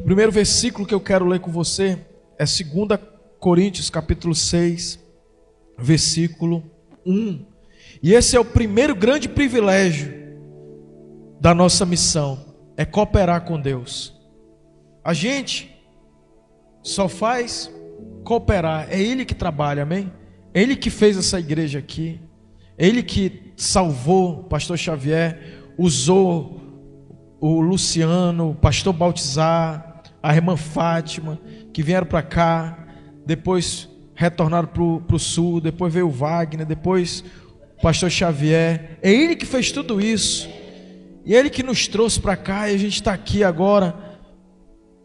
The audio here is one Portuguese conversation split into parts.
O primeiro versículo que eu quero ler com você é 2 Coríntios capítulo 6, versículo 1. E esse é o primeiro grande privilégio da nossa missão, é cooperar com Deus. A gente só faz cooperar, é Ele que trabalha, amém? É Ele que fez essa igreja aqui, é Ele que salvou o pastor Xavier, usou o Luciano, o pastor Baltizar, a irmã Fátima, que vieram para cá, depois retornaram para o sul, depois veio o Wagner, depois o pastor Xavier. É Ele que fez tudo isso, e é Ele que nos trouxe para cá, e a gente está aqui agora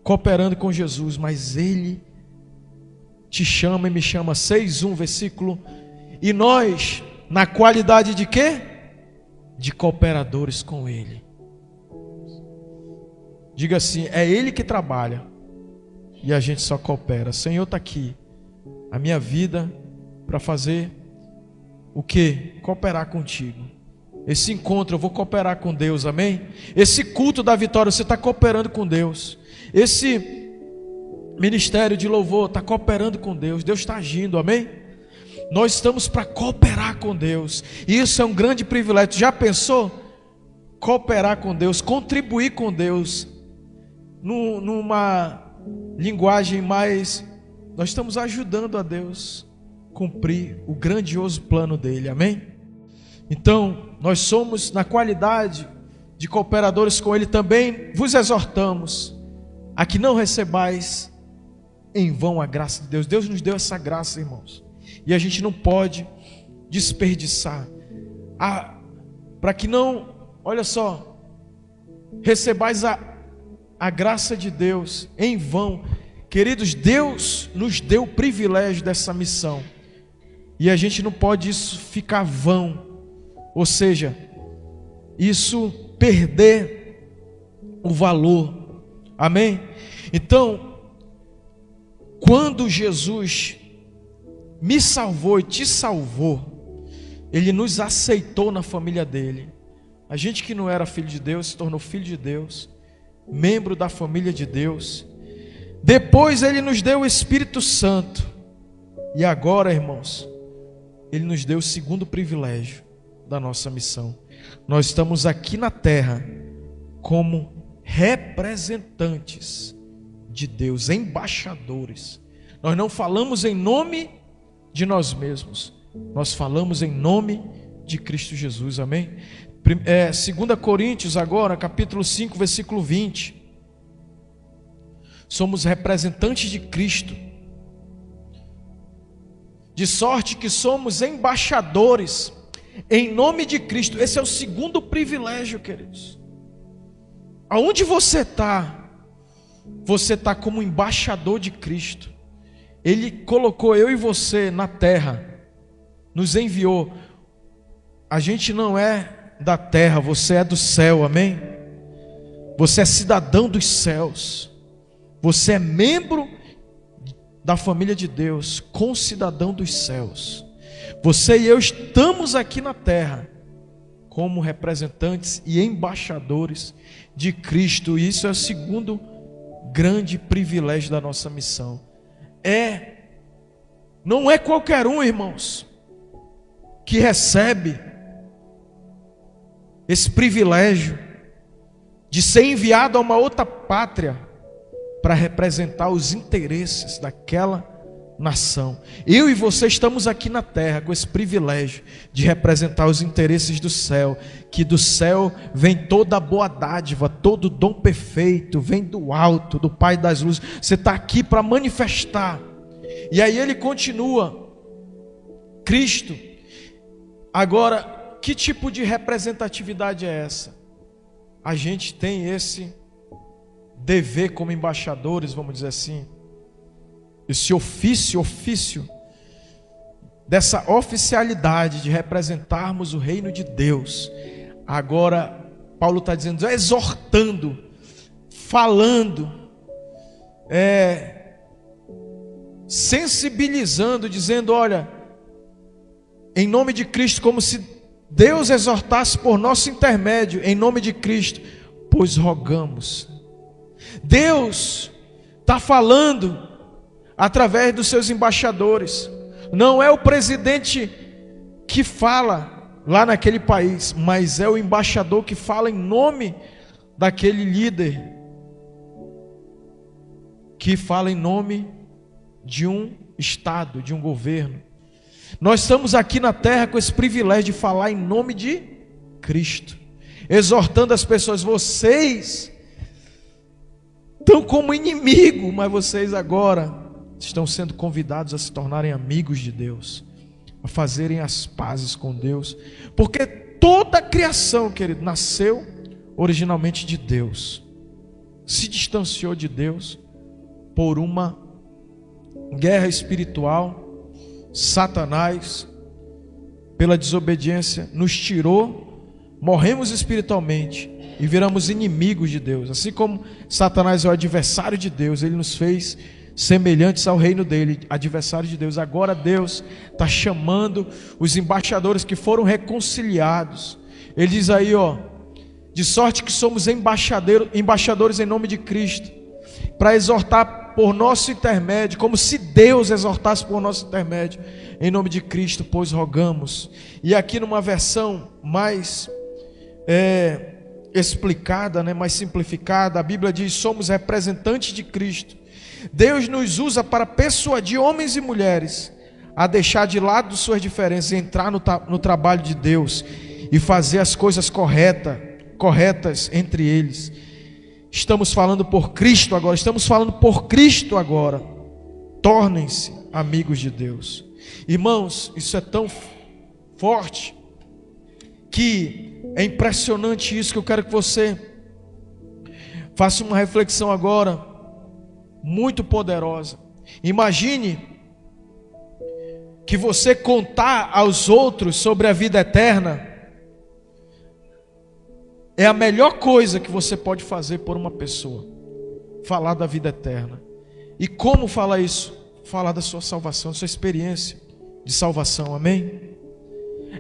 cooperando com Jesus. Mas Ele te chama e me chama. 6:1, versículo. E nós, na qualidade de quê? De cooperadores com Ele. Diga assim: é Ele que trabalha e a gente só coopera. Senhor, está aqui a minha vida para fazer o quê? Cooperar contigo. Esse encontro eu vou cooperar com Deus, amém? Esse culto da vitória, você está cooperando com Deus. Esse ministério de louvor está cooperando com Deus. Deus está agindo, amém? Nós estamos para cooperar com Deus, e isso é um grande privilégio. Já pensou? Cooperar com Deus, contribuir com Deus, numa linguagem mais, nós estamos ajudando a Deus cumprir o grandioso plano dele, amém? Então, nós somos, na qualidade de cooperadores com Ele, também vos exortamos a que não recebais em vão a graça de Deus. Deus nos deu essa graça, irmãos, e a gente não pode desperdiçar. Para que não, olha só, recebais a graça de Deus em vão. Queridos, Deus nos deu o privilégio dessa missão, e a gente não pode isso ficar vão, ou seja, isso perder o valor, amém? Então, quando Jesus me salvou e te salvou, Ele nos aceitou na família dele. A gente que não era filho de Deus se tornou filho de Deus, membro da família de Deus. Depois Ele nos deu o Espírito Santo, e agora, irmãos, Ele nos deu o segundo privilégio da nossa missão. Nós estamos aqui na terra como representantes de Deus, embaixadores. Nós não falamos em nome de nós mesmos, nós falamos em nome de Cristo Jesus, amém? 2 Coríntios agora, capítulo 5, versículo 20. Somos representantes de Cristo, de sorte que somos embaixadores em nome de Cristo. Esse é o segundo privilégio, queridos. Aonde você está como embaixador de Cristo. Ele colocou eu e você na terra, nos enviou. A gente não é da terra, você é do céu, amém? Você é cidadão dos céus, você é membro da família de Deus, concidadão dos céus. Você e eu estamos aqui na terra como representantes e embaixadores de Cristo. E isso é o segundo grande privilégio da nossa missão. Não é qualquer um, irmãos, que recebe esse privilégio de ser enviado a uma outra pátria para representar os interesses daquela nação. Eu e você estamos aqui na terra com esse privilégio de representar os interesses do céu, que do céu vem toda a boa dádiva, todo dom perfeito, vem do alto, do Pai das luzes. Você está aqui para manifestar. E aí ele continua, Cristo. Agora, que tipo de representatividade é essa? A gente tem esse dever como embaixadores, vamos dizer assim, esse ofício dessa oficialidade de representarmos o reino de Deus. Agora Paulo está dizendo, exortando, falando, sensibilizando, dizendo, olha, em nome de Cristo, como se Deus exortasse por nosso intermédio, em nome de Cristo, pois rogamos. Deus está falando através dos seus embaixadores. Não é o presidente que fala lá naquele país, mas é o embaixador que fala em nome daquele líder, que fala em nome de um estado, de um governo. Nós estamos aqui na terra com esse privilégio de falar em nome de Cristo, exortando as pessoas. Vocês estão como inimigo, mas vocês agora estão sendo convidados a se tornarem amigos de Deus, a fazerem as pazes com Deus, porque toda a criação, querido, nasceu originalmente de Deus, se distanciou de Deus por uma guerra espiritual. Satanás, pela desobediência, nos tirou, morremos espiritualmente e viramos inimigos de Deus. Assim como Satanás é o adversário de Deus, ele nos fez semelhantes ao reino dele, adversário de Deus. Agora Deus está chamando os embaixadores que foram reconciliados. Ele diz aí, de sorte que somos embaixadores em nome de Cristo, para exortar por nosso intermédio, como se Deus exortasse por nosso intermédio, em nome de Cristo, pois rogamos. E aqui numa versão mais explicada, mais simplificada, a Bíblia diz: somos representantes de Cristo. Deus nos usa para persuadir homens e mulheres a deixar de lado suas diferenças e entrar no trabalho de Deus e fazer as coisas corretas entre eles. Estamos falando por Cristo agora. Tornem-se amigos de Deus. Irmãos, isso é tão forte que é impressionante isso, que eu quero que você faça uma reflexão agora muito poderosa. Imagine que você contar aos outros sobre a vida eterna é a melhor coisa que você pode fazer por uma pessoa. Falar da vida eterna. E como falar isso? Falar da sua salvação, da sua experiência de salvação, amém?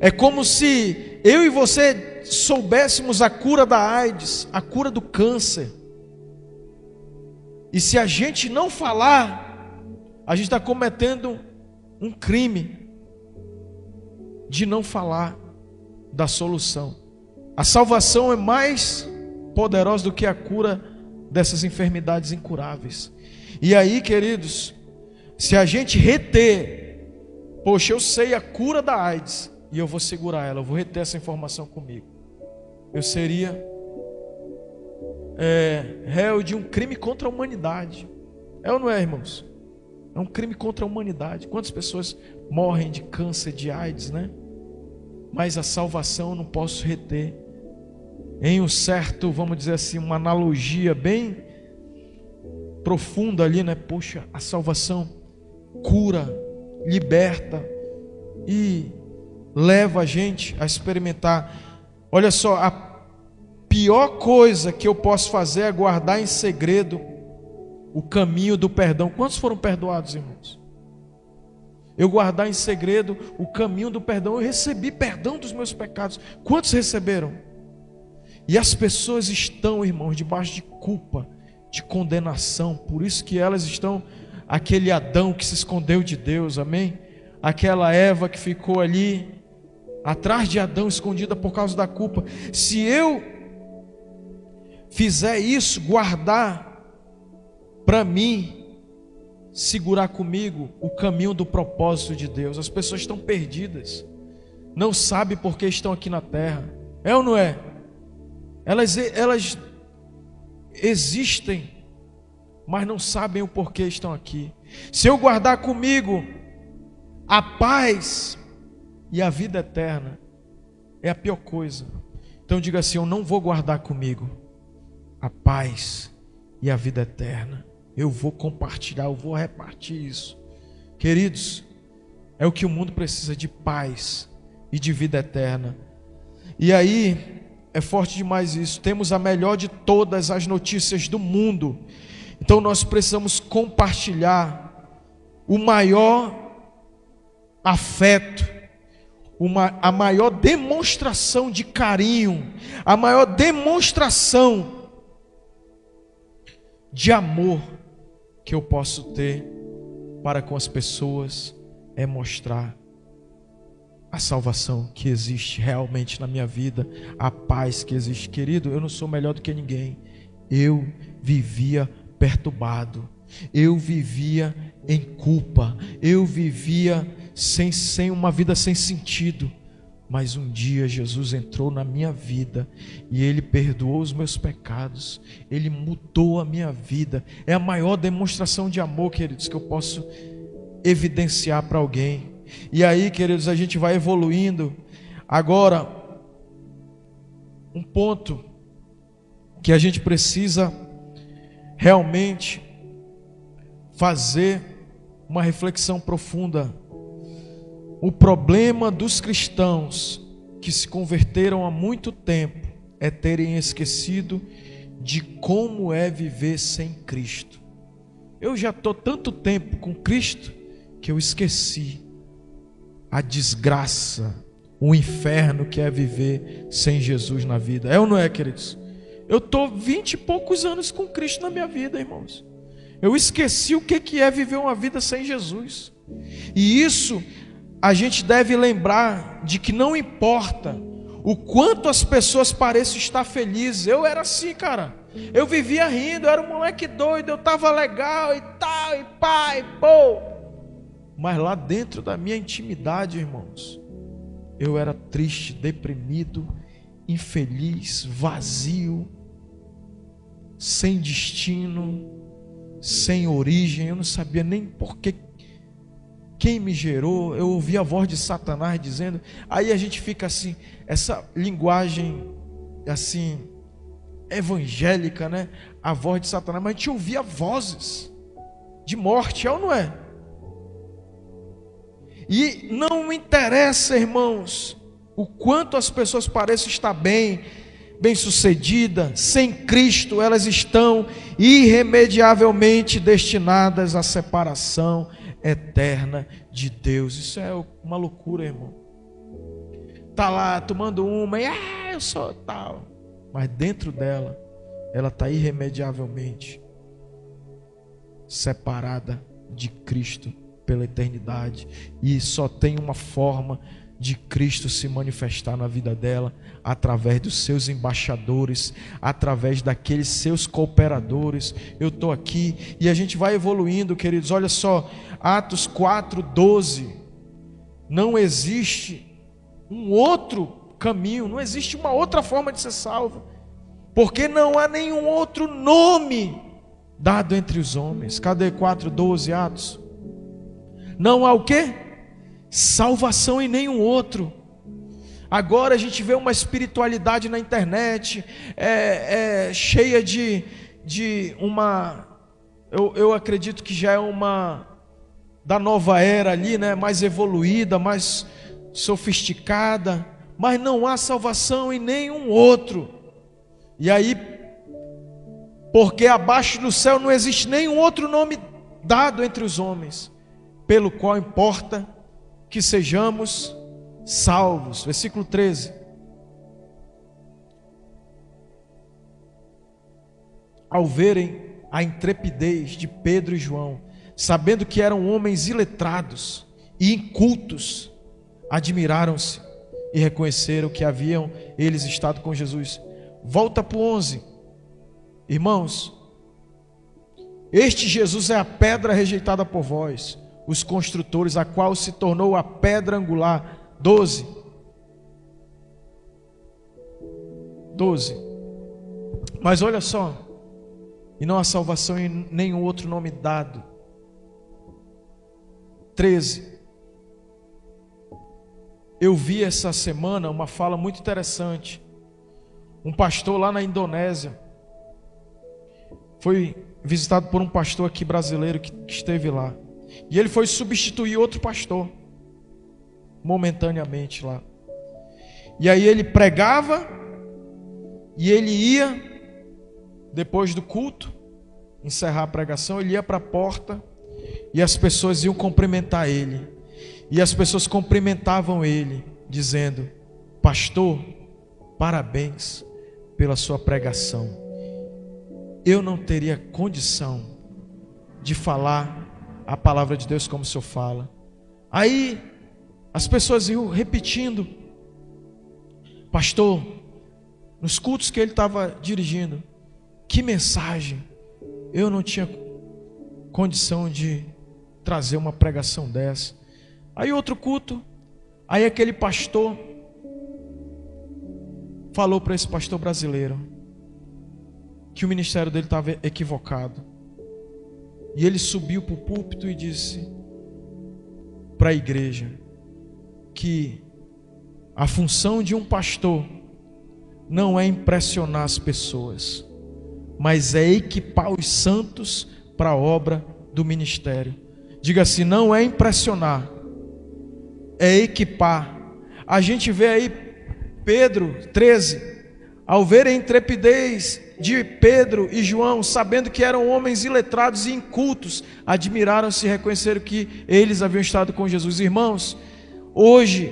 É como se eu e você soubéssemos a cura da AIDS, a cura do câncer. E se a gente não falar, a gente está cometendo um crime de não falar da solução. A salvação é mais poderosa do que a cura dessas enfermidades incuráveis. E aí, queridos, se a gente reter, poxa, eu sei a cura da AIDS e eu vou segurar ela, eu vou reter essa informação comigo, eu seria réu de um crime contra a humanidade. É ou não é, irmãos? É um crime contra a humanidade. Quantas pessoas morrem de câncer, de AIDS, Mas a salvação eu não posso reter. Em um certo, vamos dizer assim, uma analogia bem profunda ali, Poxa, a salvação cura, liberta e leva a gente a experimentar. Olha só, a pior coisa que eu posso fazer é guardar em segredo o caminho do perdão. Quantos foram perdoados, irmãos? Eu guardar em segredo o caminho do perdão. Eu recebi perdão dos meus pecados. Quantos receberam? E as pessoas estão, irmãos, debaixo de culpa, de condenação. Por isso que elas estão, aquele Adão que se escondeu de Deus, amém? Aquela Eva que ficou ali atrás de Adão, escondida por causa da culpa. Se eu fizer isso, guardar para mim, segurar comigo o caminho do propósito de Deus, as pessoas estão perdidas, não sabem por que estão aqui na terra. É ou não é? Elas existem, mas não sabem o porquê estão aqui. Se eu guardar comigo a paz e a vida eterna, é a pior coisa. Então diga assim: eu não vou guardar comigo a paz e a vida eterna. Eu vou compartilhar, eu vou repartir isso. Queridos, é o que o mundo precisa, de paz e de vida eterna. E aí é forte demais isso. Temos a melhor de todas as notícias do mundo. Então nós precisamos compartilhar o maior afeto, a maior demonstração de carinho, a maior demonstração de amor que eu posso ter para com as pessoas é mostrar a salvação que existe realmente na minha vida, a paz que existe. Querido, eu não sou melhor do que ninguém. Eu vivia perturbado, eu vivia em culpa, eu vivia sem uma vida sem sentido. Mas um dia Jesus entrou na minha vida e Ele perdoou os meus pecados, Ele mudou a minha vida. É a maior demonstração de amor, queridos, que eu posso evidenciar para alguém. E aí, queridos, a gente vai evoluindo. Agora, um ponto que a gente precisa realmente fazer uma reflexão profunda. O problema dos cristãos que se converteram há muito tempo é terem esquecido de como é viver sem Cristo. Eu já estou tanto tempo com Cristo que eu esqueci a desgraça, o inferno que é viver sem Jesus na vida. É ou não é, queridos? Eu estou 20 e poucos anos com Cristo na minha vida, irmãos. Eu esqueci o que é viver uma vida sem Jesus. E isso a gente deve lembrar de que não importa o quanto as pessoas pareçam estar felizes. Eu era assim, cara. Eu vivia rindo, eu era um moleque doido, eu estava legal e tal, e pá, e pô. Mas lá dentro da minha intimidade, irmãos, eu era triste, deprimido, infeliz, vazio, sem destino, sem origem. Eu não sabia nem por que, quem me gerou. Eu ouvia a voz de Satanás dizendo. Aí a gente fica assim, essa linguagem assim evangélica, né? A voz de Satanás, mas a gente ouvia vozes de morte, é ou não é? E não interessa, irmãos, o quanto as pessoas pareçam estar bem-sucedidas, sem Cristo elas estão irremediavelmente destinadas à separação eterna de Deus. Isso é uma loucura, irmão. Tá lá tomando uma e eu sou tal, mas dentro dela, ela está irremediavelmente separada de Cristo pela eternidade, e só tem uma forma de Cristo se manifestar na vida dela, através dos seus embaixadores, através daqueles seus cooperadores. Eu estou aqui e a gente vai evoluindo, queridos. Olha só, Atos 4:12. Não existe um outro caminho, não existe uma outra forma de ser salvo, porque não há nenhum outro nome dado entre os homens. Cadê 4:12, Atos? Não há o quê? Salvação em nenhum outro. Agora a gente vê uma espiritualidade na internet, cheia de uma, eu acredito que já é uma da nova era ali, né? Mais evoluída, mais sofisticada, mas não há salvação em nenhum outro. E aí, porque abaixo do céu não existe nenhum outro nome dado entre os homens, pelo qual importa que sejamos salvos. Versículo 13. Ao verem a intrepidez de Pedro e João, sabendo que eram homens iletrados e incultos, admiraram-se e reconheceram que haviam eles estado com Jesus. Volta para o 11. Irmãos, este Jesus é a pedra rejeitada por vós, os construtores, a qual se tornou a pedra angular. 12. Mas olha só, e não há salvação em nenhum outro nome dado. 13. Eu vi essa semana uma fala muito interessante. Um pastor lá na Indonésia foi visitado por um pastor aqui brasileiro que esteve lá. E ele foi substituir outro pastor momentaneamente lá. E aí ele pregava e ele ia, depois do culto, encerrar a pregação, ele ia para a porta e as pessoas iam cumprimentar ele. E as pessoas cumprimentavam ele, dizendo: pastor, parabéns pela sua pregação. eu não teria condição de falar a palavra de Deus como o Senhor fala. Aí as pessoas iam repetindo: pastor, nos cultos que ele estava dirigindo, que mensagem, eu não tinha condição de trazer uma pregação dessa. Aí outro culto, aí aquele pastor falou para esse pastor brasileiro que o ministério dele estava equivocado. E ele subiu para o púlpito e disse para a igreja que a função de um pastor não é impressionar as pessoas, mas é equipar os santos para a obra do ministério. Diga assim: não é impressionar, é equipar. A gente vê aí Pedro 13, ao ver a intrepidez de Pedro e João, sabendo que eram homens iletrados e incultos, admiraram-se e reconheceram que eles haviam estado com Jesus. Irmãos, hoje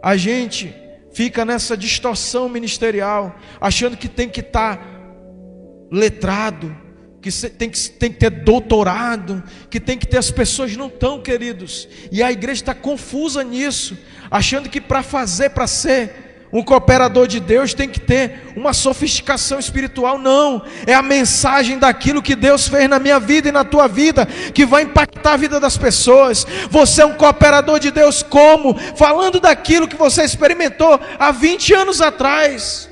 a gente fica nessa distorção ministerial, achando que tem que estar letrado, que tem que ter doutorado, que tem que ter. As pessoas não estão, queridos, e a igreja está confusa nisso, achando que para ser um cooperador de Deus tem que ter uma sofisticação espiritual. Não, é a mensagem daquilo que Deus fez na minha vida e na tua vida que vai impactar a vida das pessoas. Você é um cooperador de Deus como? Falando daquilo que você experimentou há 20 anos atrás.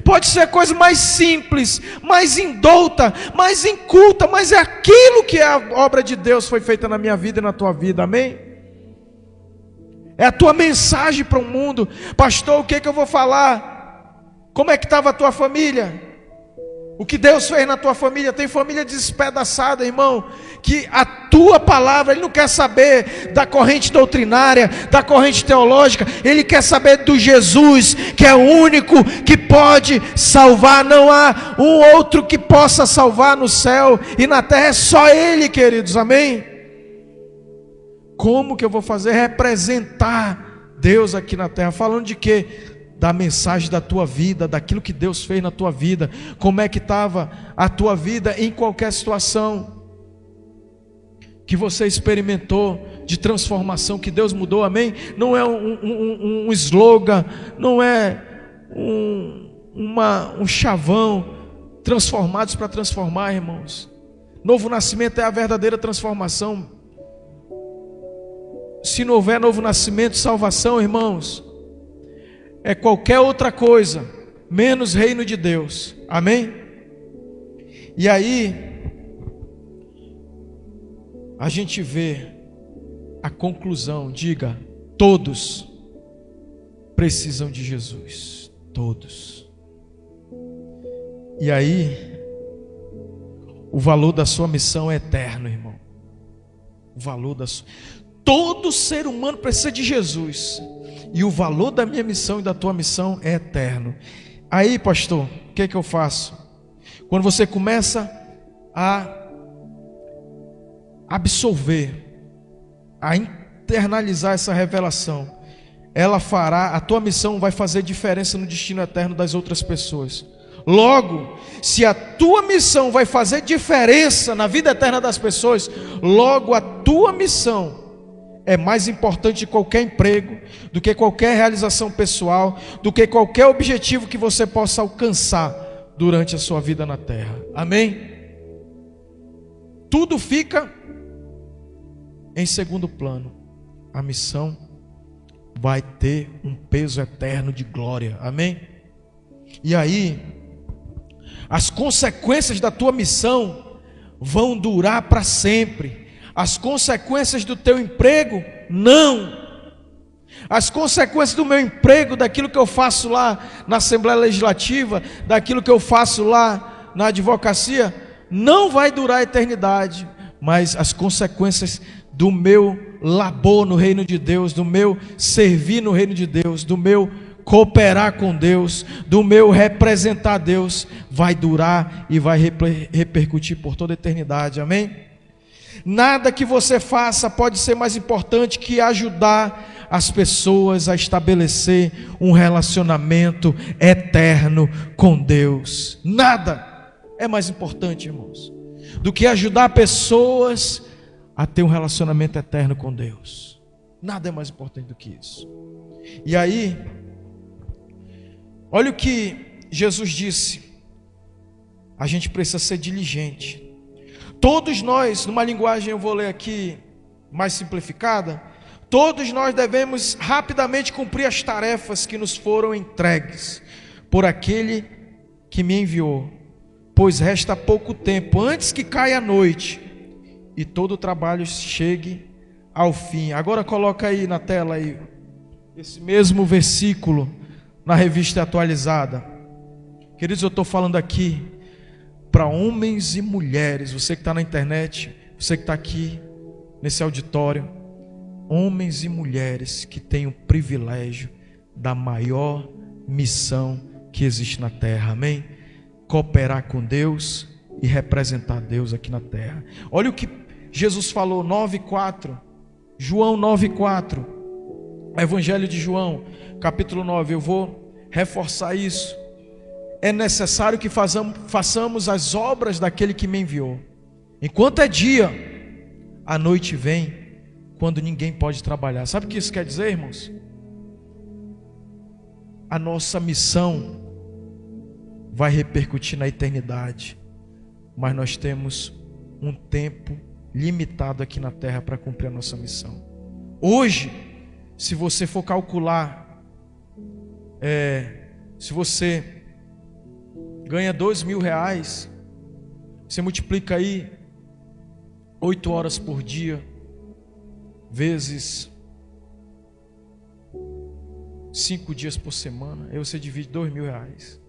Pode ser a coisa mais simples, mais indouta, mais inculta, mas é aquilo que a obra de Deus foi feita na minha vida e na tua vida. Amém? É a tua mensagem para o mundo. Pastor, o que eu vou falar? Como é que estava a tua família? O que Deus fez na tua família? Tem família despedaçada, irmão, que a tua palavra, ele não quer saber da corrente doutrinária, da corrente teológica, ele quer saber do Jesus, que é o único que pode salvar. Não há um outro que possa salvar no céu e na terra, é só ele, queridos, amém? Como que eu vou fazer? Representar Deus aqui na terra. Falando de quê? Da mensagem da tua vida, daquilo que Deus fez na tua vida. Como é que estava a tua vida em qualquer situação que você experimentou de transformação, que Deus mudou, amém? Não é um slogan, não é um chavão. Transformados para transformar, irmãos. Novo nascimento é a verdadeira transformação. Se não houver novo nascimento, salvação, irmãos, é qualquer outra coisa, menos reino de Deus, amém? E aí, a gente vê a conclusão, diga: todos precisam de Jesus, todos. E aí, o valor da sua missão é eterno, irmão. O valor da sua... Todo ser humano precisa de Jesus. E o valor da minha missão e da tua missão é eterno. Aí, pastor, o que eu faço? Quando você começa a absorver, a internalizar essa revelação, ela fará, a tua missão vai fazer diferença no destino eterno das outras pessoas. Logo, se a tua missão vai fazer diferença na vida eterna das pessoas, logo a tua missão é mais importante de qualquer emprego, do que qualquer realização pessoal, do que qualquer objetivo que você possa alcançar durante a sua vida na terra. Amém? Tudo fica em segundo plano. A missão vai ter um peso eterno de glória. Amém? E aí, as consequências da tua missão vão durar para sempre. As consequências do teu emprego, não. As consequências do meu emprego, daquilo que eu faço lá na Assembleia Legislativa, daquilo que eu faço lá na advocacia, não vai durar a eternidade. Mas as consequências do meu labor no reino de Deus, do meu servir no reino de Deus, do meu cooperar com Deus, do meu representar Deus, vai durar e vai repercutir por toda a eternidade. Amém? Nada que você faça pode ser mais importante que ajudar as pessoas a estabelecer um relacionamento eterno com Deus. Nada. é mais importante, irmãos, do que ajudar pessoas a ter um relacionamento eterno com Deus. Nada é mais importante do que isso. E aí, olha o que Jesus disse: a gente precisa ser diligente. Todos nós, numa linguagem eu vou ler aqui mais simplificada, todos nós devemos rapidamente cumprir as tarefas que nos foram entregues por aquele que me enviou, pois resta pouco tempo antes que caia a noite e todo o trabalho chegue ao fim. Agora coloca aí na tela aí esse mesmo versículo na revista atualizada. Queridos, eu estou falando aqui para homens e mulheres, você que está na internet, você que está aqui nesse auditório, homens e mulheres que têm o privilégio da maior missão que existe na terra, amém? Cooperar com Deus e representar Deus aqui na terra. Olha o que Jesus falou, 9:4, João 9:4, Evangelho de João, capítulo 9, eu vou reforçar isso. É necessário que façamos as obras daquele que me enviou. Enquanto é dia, a noite vem, quando ninguém pode trabalhar. Sabe o que isso quer dizer, irmãos? A nossa missão vai repercutir na eternidade, mas nós temos um tempo limitado aqui na terra para cumprir a nossa missão. Hoje, se você for calcular, se você ganha R$2.000, você multiplica aí 8 horas por dia, vezes 5 dias por semana, aí você divide R$2.000,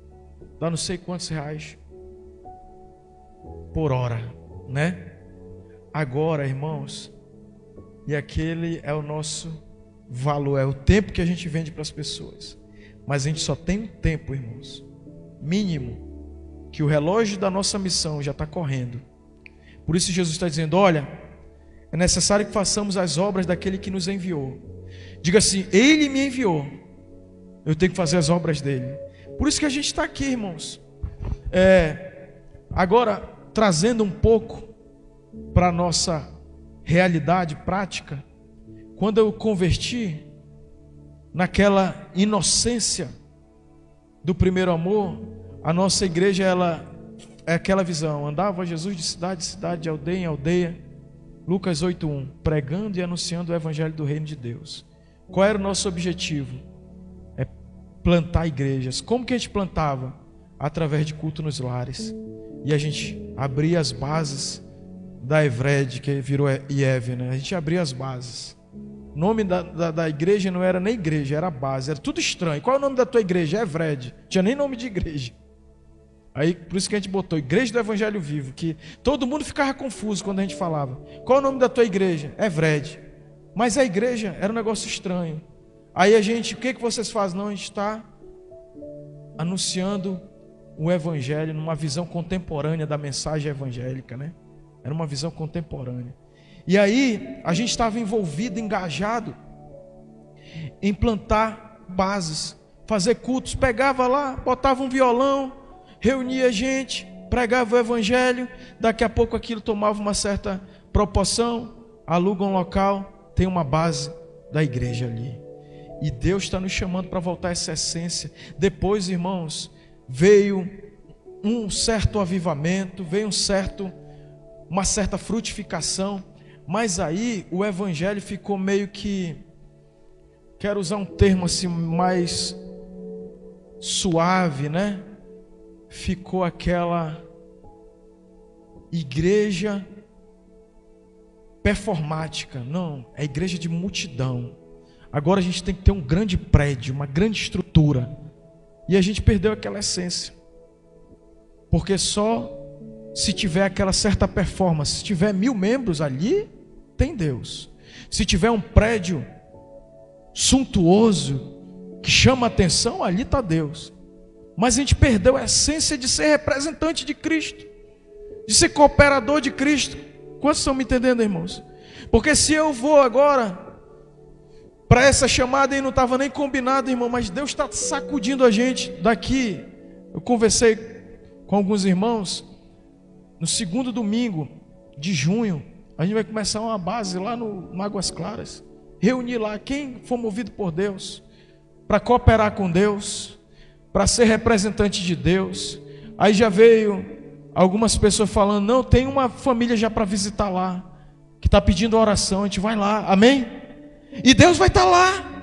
dá não sei quantos reais por hora, né? Agora, irmãos, e aquele é o nosso valor, é o tempo que a gente vende para as pessoas, mas a gente só tem um tempo, irmãos, mínimo, que o relógio da nossa missão já está correndo. Por isso Jesus está dizendo: olha, é necessário que façamos as obras daquele que nos enviou. Diga assim: Ele me enviou, eu tenho que fazer as obras dele. Por isso que a gente está aqui, irmãos. Agora, trazendo um pouco para a nossa realidade prática, quando eu converti, naquela inocência do primeiro amor, a nossa igreja, ela é aquela visão: andava Jesus de cidade em cidade, de aldeia em aldeia, Lucas 8:1, pregando e anunciando o evangelho do reino de Deus. Qual era o nosso objetivo? É plantar igrejas. Como que a gente plantava? Através de culto nos lares. E a gente abria as bases da Evred, que virou IEV, né? A gente abria as bases. O nome da igreja não era nem igreja, era base, era tudo estranho. Qual é o nome da tua igreja? Evred. Não tinha nem nome de igreja. Aí, por isso que a gente botou Igreja do Evangelho Vivo, que todo mundo ficava confuso quando a gente falava. Qual é o nome da tua igreja? Evred. Mas a igreja era um negócio estranho. Aí a gente, o que vocês fazem? Não, a gente está anunciando o Evangelho numa visão contemporânea da mensagem evangélica, né? Era uma visão contemporânea. E aí, a gente estava envolvido, engajado em plantar bases, fazer cultos. Pegava lá, botava um violão, reunia gente, pregava o evangelho. Daqui a pouco aquilo tomava uma certa proporção, aluga um local, tem uma base da igreja ali. E Deus está nos chamando para voltar a essa essência. Depois, irmãos, veio um certo avivamento, veio uma certa frutificação. Mas aí o evangelho ficou meio que, quero usar um termo assim mais suave, né? Ficou aquela igreja performática. Não, é igreja de multidão. Agora a gente tem que ter um grande prédio, uma grande estrutura. E a gente perdeu aquela essência. Porque só se tiver aquela certa performance, se tiver 1000 membros ali, tem Deus. Se tiver um prédio suntuoso, que chama atenção, ali está Deus. Mas a gente perdeu a essência de ser representante de Cristo, de ser cooperador de Cristo. Quantos estão me entendendo, irmãos? Porque se eu vou agora para essa chamada aí, não estava nem combinado, irmão, mas Deus está sacudindo a gente daqui. Eu conversei com alguns irmãos, no segundo domingo de junho, a gente vai começar uma base lá no Águas Claras. Reunir lá quem for movido por Deus, para cooperar com Deus, para ser representante de Deus. Aí já veio algumas pessoas falando, não, tem uma família já para visitar lá, que está pedindo oração, a gente vai lá, amém? E Deus vai estar lá.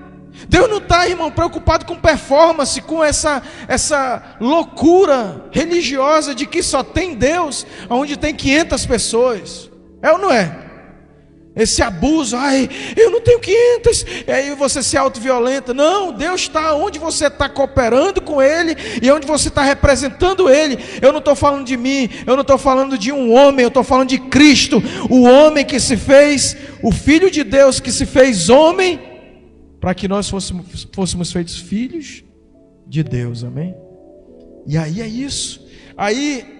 Deus não está, irmão, preocupado com performance, com essa loucura religiosa de que só tem Deus onde tem 500 pessoas. É ou não é? Esse abuso, ai, eu não tenho 500, e aí você se autoviolenta. Não, Deus está onde você está cooperando com Ele e onde você está representando Ele. Eu não estou falando de mim, eu não estou falando de um homem, eu estou falando de Cristo, o homem que se fez, o Filho de Deus que se fez homem, para que nós fôssemos feitos filhos de Deus, amém? E aí é isso. Aí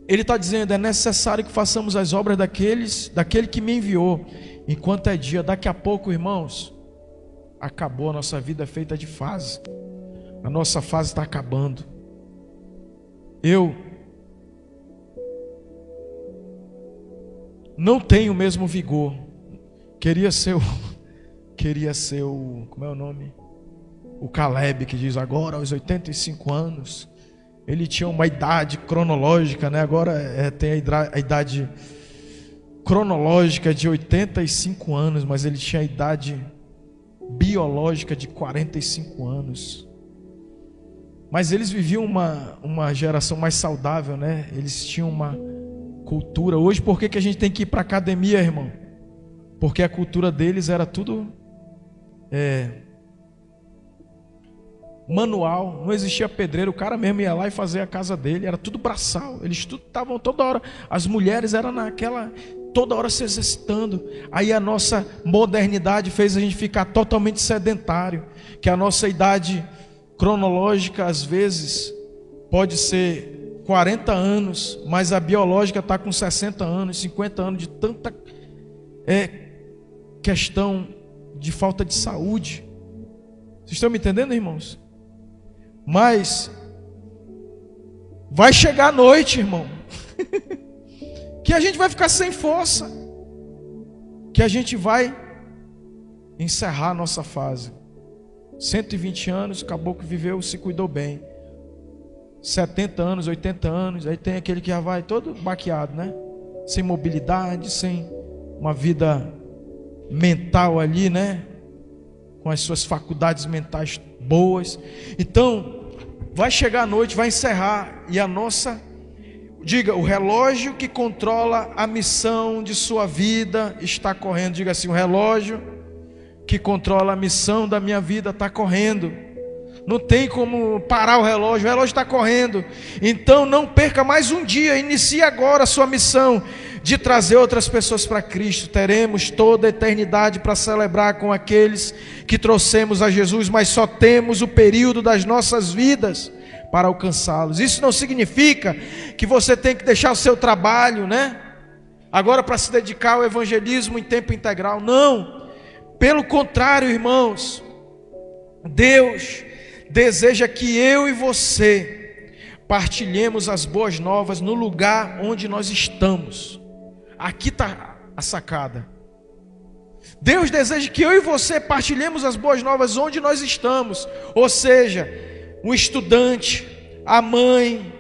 ele está dizendo, é necessário que façamos as obras daquele que me enviou, enquanto é dia. Daqui a pouco, irmãos, acabou, a nossa vida é feita de fase. A nossa fase está acabando. Eu não tenho o mesmo vigor. Queria ser o, como é o nome? O Caleb, que diz agora aos 85 anos. Ele tinha uma idade cronológica, né? Agora tem a idade cronológica de 85 anos, mas ele tinha a idade biológica de 45 anos. Mas eles viviam uma geração mais saudável, né? Eles tinham uma cultura. Hoje, por que a gente tem que ir para a academia, irmão? Porque a cultura deles era tudo manual, não existia pedreiro, o cara mesmo ia lá e fazia a casa dele, era tudo braçal, eles estavam toda hora, as mulheres eram toda hora se exercitando. Aí a nossa modernidade fez a gente ficar totalmente sedentário, que a nossa idade cronológica às vezes pode ser 40 anos, mas a biológica está com 60 anos, 50 anos, de tanta questão de falta de saúde. Vocês estão me entendendo, irmãos? Mas vai chegar a noite, irmão, que a gente vai ficar sem força, que a gente vai encerrar a nossa fase. 120 anos, acabou que viveu, se cuidou bem. 70 anos, 80 anos, aí tem aquele que já vai todo baqueado, né? Sem mobilidade, sem uma vida mental ali, né? Com as suas faculdades mentais boas. Então, vai chegar a noite, vai encerrar, e o relógio que controla a missão de sua vida está correndo. Diga assim, o relógio que controla a missão da minha vida está correndo. Não tem como parar o relógio está correndo. Então não perca mais um dia, inicie agora a sua missão de trazer outras pessoas para Cristo. Teremos toda a eternidade para celebrar com aqueles que trouxemos a Jesus, mas só temos o período das nossas vidas para alcançá-los. Isso não significa que você tem que deixar o seu trabalho, né? Agora para se dedicar ao evangelismo em tempo integral. Não, pelo contrário, irmãos, Deus deseja que eu e você partilhemos as boas novas no lugar onde nós estamos. Aqui está a sacada. Deus deseja que eu e você partilhemos as boas novas onde nós estamos. Ou seja, o estudante, a mãe,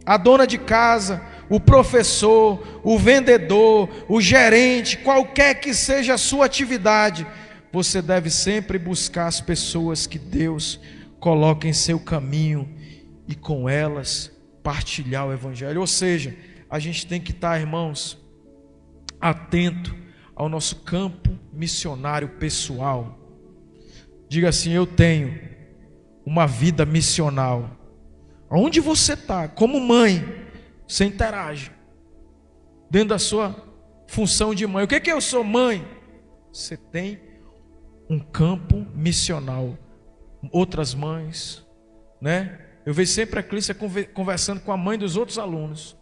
a dona de casa, o professor, o vendedor, o gerente, qualquer que seja a sua atividade, você deve sempre buscar as pessoas que Deus coloca em seu caminho e com elas partilhar o evangelho. Ou seja, a gente tem que estar, irmãos, atento ao nosso campo missionário pessoal. Diga assim, eu tenho uma vida missional. Onde você está, como mãe, você interage dentro da sua função de mãe. O que é que eu sou, mãe? Você tem um campo missional. Outras mães, né? Eu vejo sempre a Clícia conversando com a mãe dos outros alunos.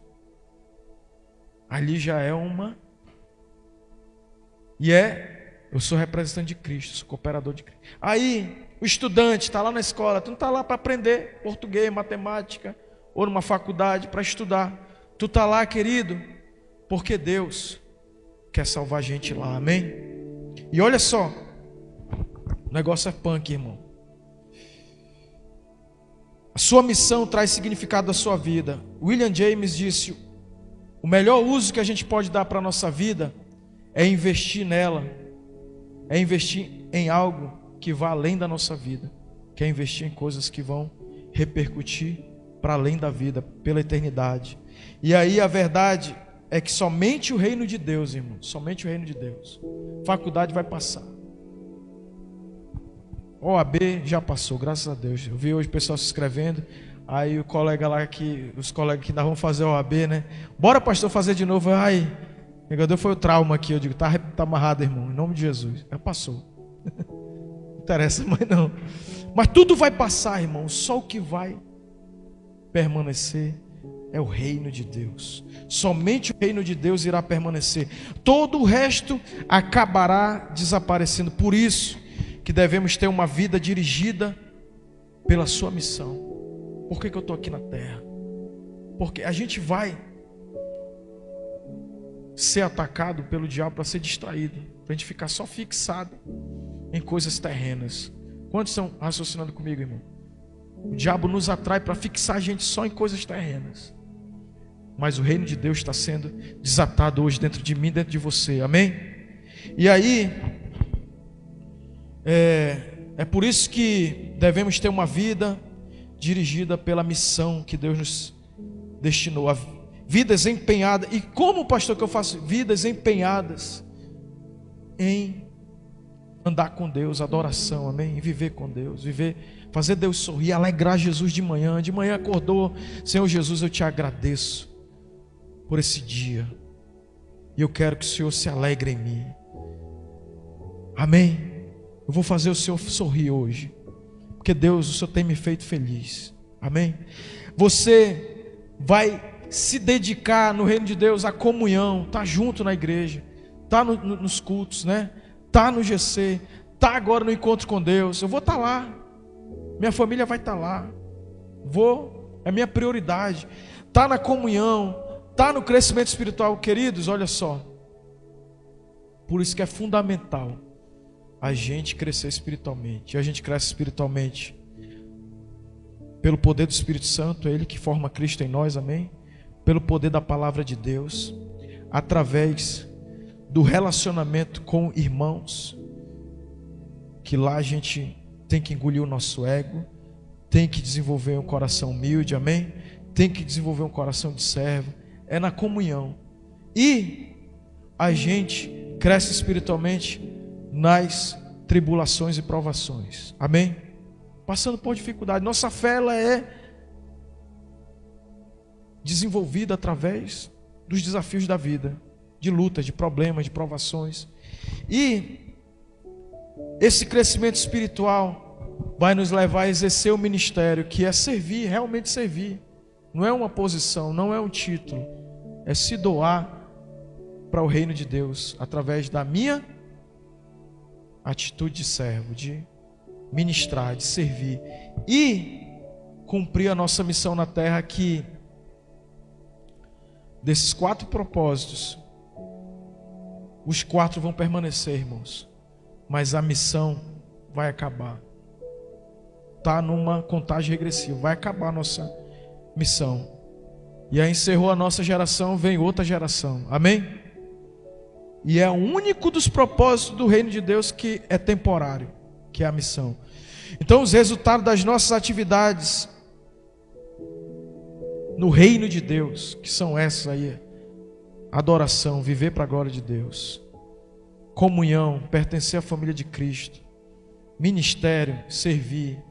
Ali já é uma. Eu sou representante de Cristo, sou cooperador de Cristo. Aí, o estudante está lá na escola, tu não está lá para aprender português, matemática, ou numa faculdade para estudar. Tu está lá, querido, porque Deus quer salvar a gente lá, amém? E olha só, o negócio é punk, irmão. A sua missão traz significado à sua vida. William James disse: o melhor uso que a gente pode dar para a nossa vida é investir nela, é investir em algo que vá além da nossa vida, que é investir em coisas que vão repercutir para além da vida, pela eternidade. E aí a verdade é que somente o reino de Deus, irmão, somente o reino de Deus. Faculdade vai passar. OAB já passou, graças a Deus. Eu vi hoje o pessoal se inscrevendo. Aí o colega lá os colegas que ainda vão fazer OAB, né? Bora, pastor, fazer de novo. Ai, negócio foi o trauma aqui. Eu digo, tá amarrado, irmão, em nome de Jesus. Já passou. Não interessa mais não. Mas tudo vai passar, irmão. Só o que vai permanecer é o reino de Deus. Somente o reino de Deus irá permanecer. Todo o resto acabará desaparecendo. Por isso que devemos ter uma vida dirigida pela sua missão. Por que eu estou aqui na terra? Porque a gente vai ser atacado pelo diabo para ser distraído, para a gente ficar só fixado em coisas terrenas. Quantos estão raciocinando comigo, irmão? O diabo nos atrai para fixar a gente só em coisas terrenas. Mas o reino de Deus está sendo desatado hoje dentro de mim, dentro de você, amém? E aí, é por isso que devemos ter uma vida dirigida pela missão que Deus nos destinou, a vidas empenhadas. E como, pastor, que eu faço? Vidas empenhadas em andar com Deus, adoração, amém? E viver com Deus, fazer Deus sorrir, alegrar Jesus de manhã acordou, Senhor Jesus, eu te agradeço por esse dia, e eu quero que o Senhor se alegre em mim, amém? Eu vou fazer o Senhor sorrir hoje, porque Deus, o Senhor tem me feito feliz, amém? Você vai se dedicar no reino de Deus à comunhão, tá junto na igreja, tá nos cultos, né? Tá no GC, tá agora no encontro com Deus. Eu vou estar lá, minha família vai estar lá, é minha prioridade, tá na comunhão, tá no crescimento espiritual. Queridos, olha só, por isso que é fundamental a gente crescer espiritualmente. E a gente cresce espiritualmente pelo poder do Espírito Santo, é Ele que forma Cristo em nós, amém? Pelo poder da palavra de Deus, através do relacionamento com irmãos, que lá a gente tem que engolir o nosso ego, tem que desenvolver um coração humilde, amém? Tem que desenvolver um coração de servo, é na comunhão. E a gente cresce espiritualmente nas tribulações e provações, amém? Passando por dificuldade. Nossa fé, ela é desenvolvida através dos desafios da vida, de lutas, de problemas, de provações. E esse crescimento espiritual vai nos levar a exercer o ministério, que é servir, realmente servir. Não é uma posição, não é um título, é se doar para o reino de Deus, através da minha atitude de servo, de ministrar, de servir e cumprir a nossa missão na terra, que desses 4 propósitos, os 4 vão permanecer, irmãos, mas a missão vai acabar. Está numa contagem regressiva, vai acabar a nossa missão. E aí encerrou a nossa geração, vem outra geração, amém? E é o único dos propósitos do reino de Deus que é temporário, que é a missão. Então os resultados das nossas atividades no reino de Deus, que são essas aí: adoração, viver para a glória de Deus, comunhão, pertencer à família de Cristo, ministério, servir,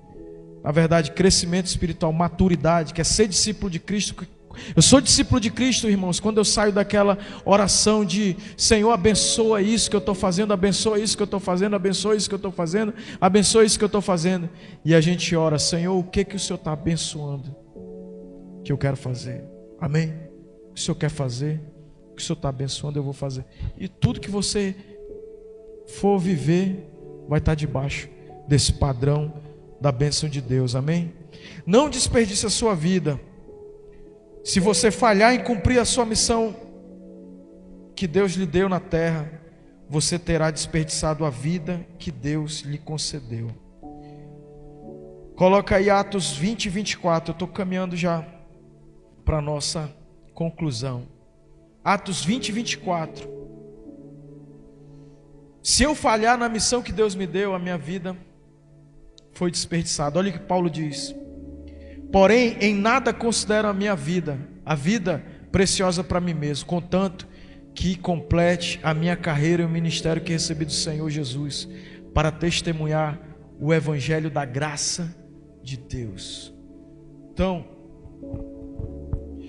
na verdade, crescimento espiritual, maturidade, que é ser discípulo de Cristo. Eu sou discípulo de Cristo, irmãos, quando eu saio daquela oração de Senhor, abençoa isso que eu estou fazendo, abençoa isso que eu estou fazendo, abençoa isso que eu estou fazendo, abençoa isso que eu estou fazendo, e a gente ora: Senhor, o que o Senhor está abençoando que eu quero fazer, amém? O que o Senhor quer fazer, o que o Senhor está abençoando, eu vou fazer. E tudo que você for viver vai estar debaixo desse padrão da bênção de Deus, amém? Não desperdice a sua vida Se você falhar em cumprir a sua missão que Deus lhe deu na terra, você terá desperdiçado a vida que Deus lhe concedeu. Coloca aí Atos 20 e 24. Eu estou caminhando já para a nossa conclusão. Atos 20 e 24. Se eu falhar na missão que Deus me deu, a minha vida foi desperdiçada. Olha o que Paulo diz: porém, em nada considero a minha vida, a vida preciosa para mim mesmo, contanto que complete a minha carreira e o ministério que recebi do Senhor Jesus, para testemunhar o evangelho da graça de Deus. Então,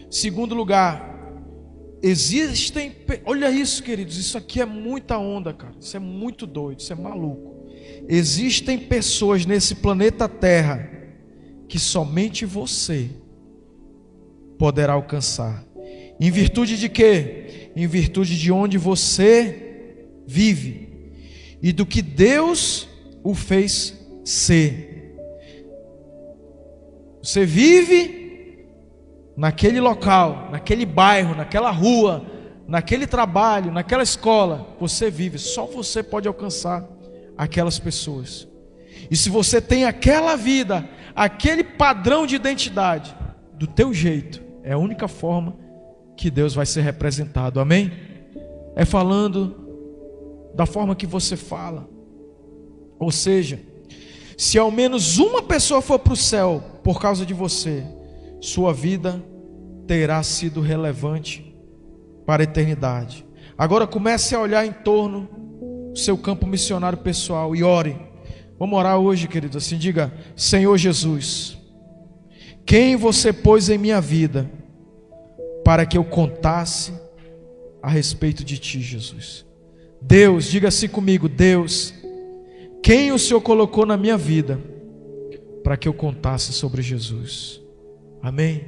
segundo lugar, olha isso, queridos, isso aqui é muita onda, cara, isso é muito doido, isso é maluco. Existem pessoas nesse planeta Terra que somente você poderá alcançar. Em virtude de quê? Em virtude de onde você vive e do que Deus o fez ser. Você vive naquele local, naquele bairro, naquela rua, naquele trabalho, naquela escola. Você vive, só você pode alcançar aquelas pessoas. E se você tem aquela vida, aquele padrão de identidade, do teu jeito, é a única forma que Deus vai ser representado, amém? É falando da forma que você fala. Ou seja, se ao menos uma pessoa for para o céu por causa de você, sua vida terá sido relevante para a eternidade. Agora comece a olhar em torno do seu campo missionário pessoal e ore. Vamos orar hoje, querido, assim, diga: Senhor Jesus, quem você pôs em minha vida para que eu contasse a respeito de ti, Jesus? Deus, diga assim comigo: Deus, quem o Senhor colocou na minha vida para que eu contasse sobre Jesus? Amém?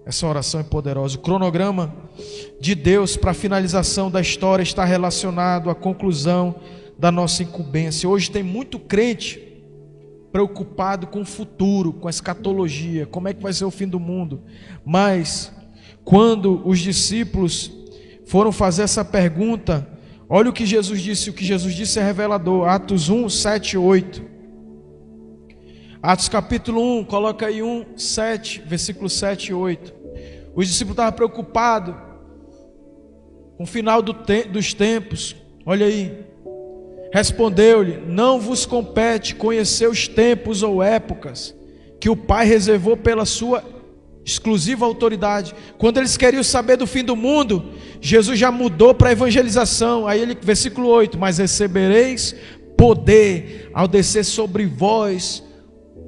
Essa oração é poderosa. O cronograma de Deus para a finalização da história está relacionado à conclusão da nossa incumbência. Hoje tem muito crente preocupado com o futuro, com a escatologia, como é que vai ser o fim do mundo. Mas quando os discípulos foram fazer essa pergunta, olha o que Jesus disse. O que Jesus disse é revelador. Atos 1, 7 e 8. Atos capítulo 1, coloca aí 1, 7, versículo 7 e 8. Os discípulos estavam preocupados com o final dos tempos. Olha aí. Respondeu-lhe: não vos compete conhecer os tempos ou épocas que o Pai reservou pela sua exclusiva autoridade. Quando eles queriam saber do fim do mundo, Jesus já mudou para a evangelização. Aí ele, versículo 8: mas recebereis poder ao descer sobre vós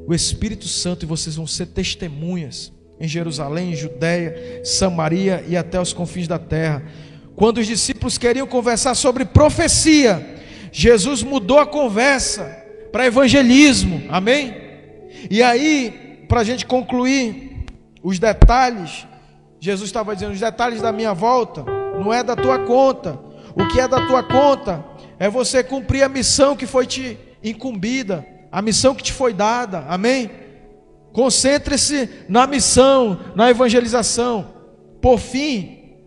o Espírito Santo, e vocês vão ser testemunhas em Jerusalém, em Judeia, Samaria e até os confins da terra. Quando os discípulos queriam conversar sobre profecia, Jesus mudou a conversa para evangelismo, amém? E aí, para a gente concluir os detalhes, Jesus estava dizendo: os detalhes da minha volta não é da tua conta. O que é da tua conta é você cumprir a missão que foi te incumbida, a missão que te foi dada, amém? Concentre-se na missão, na evangelização. Por fim,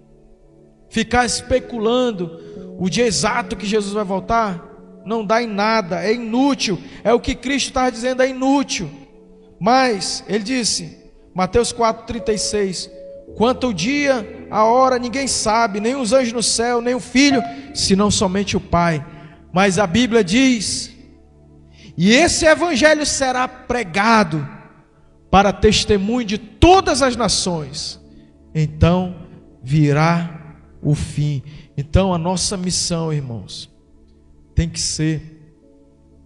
ficar especulando o dia exato que Jesus vai voltar não dá em nada, é inútil. É o que Cristo estava dizendo, é inútil. Mas ele disse, Mateus 4,36: quanto ao dia, a hora, ninguém sabe, nem os anjos no céu, nem o Filho, senão somente o Pai. Mas a Bíblia diz: e esse evangelho será pregado para testemunho de todas as nações, então virá o fim. Então a nossa missão, irmãos, tem que ser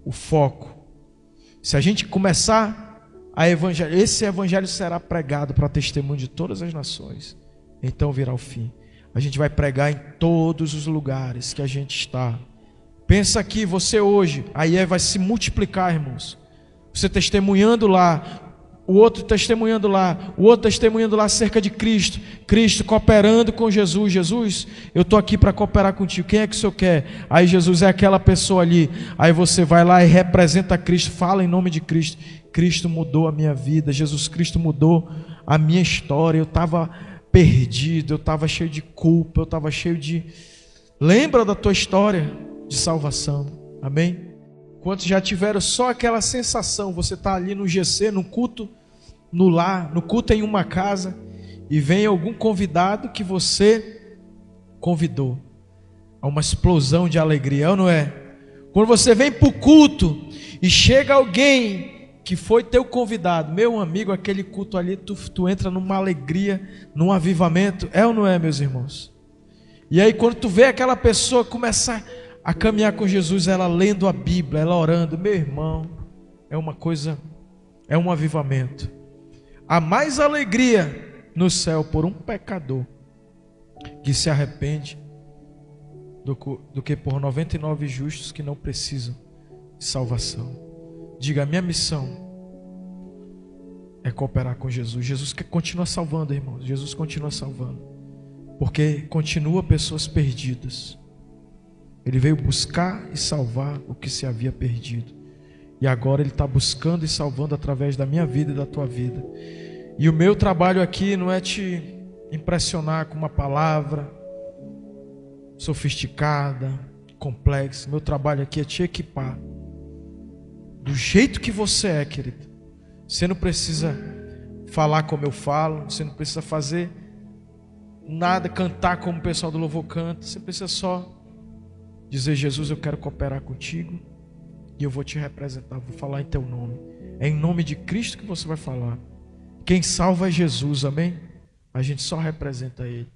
o foco. Se a gente começar a evangelho, esse evangelho será pregado para testemunho de todas as nações, então virá o fim. A gente vai pregar em todos os lugares que a gente está. Pensa aqui, você hoje, aí vai se multiplicar, irmãos. Você testemunhando lá, o outro testemunhando lá, o outro testemunhando lá acerca de Cristo, Cristo cooperando com Jesus. Jesus, eu estou aqui para cooperar contigo, quem é que o Senhor quer? Aí Jesus é aquela pessoa ali, aí você vai lá e representa Cristo, fala em nome de Cristo. Cristo mudou a minha vida, Jesus Cristo mudou a minha história, eu estava perdido, eu estava cheio de culpa, eu estava cheio de... Lembra da tua história de salvação, amém? Quantos já tiveram só aquela sensação, você está ali no GC, no culto, no lar, no culto em uma casa, e vem algum convidado que você convidou, há uma explosão de alegria, não é? Quando você vem para o culto e chega alguém que foi teu convidado, meu amigo, aquele culto ali, tu entra numa alegria, num avivamento, é ou não é, meus irmãos? E aí quando tu vê aquela pessoa começar a caminhar com Jesus, ela lendo a Bíblia, ela orando, meu irmão, é uma coisa, é um avivamento. Há mais alegria no céu por um pecador que se arrepende do que por 99 justos que não precisam de salvação. Diga, a minha missão é cooperar com Jesus. Jesus continua salvando, irmãos. Jesus continua salvando, porque continua pessoas perdidas. Ele veio buscar e salvar o que se havia perdido, e agora Ele está buscando e salvando através da minha vida e da tua vida. E o meu trabalho aqui não é te impressionar com uma palavra sofisticada, complexa. Meu trabalho aqui é te equipar do jeito que você é, querido. Você não precisa falar como eu falo, você não precisa fazer nada, cantar como o pessoal do louvor canta. Você precisa só dizer: Jesus, eu quero cooperar contigo e eu vou te representar, vou falar em teu nome. É em nome de Cristo que você vai falar. Quem salva é Jesus, amém? A gente só representa Ele.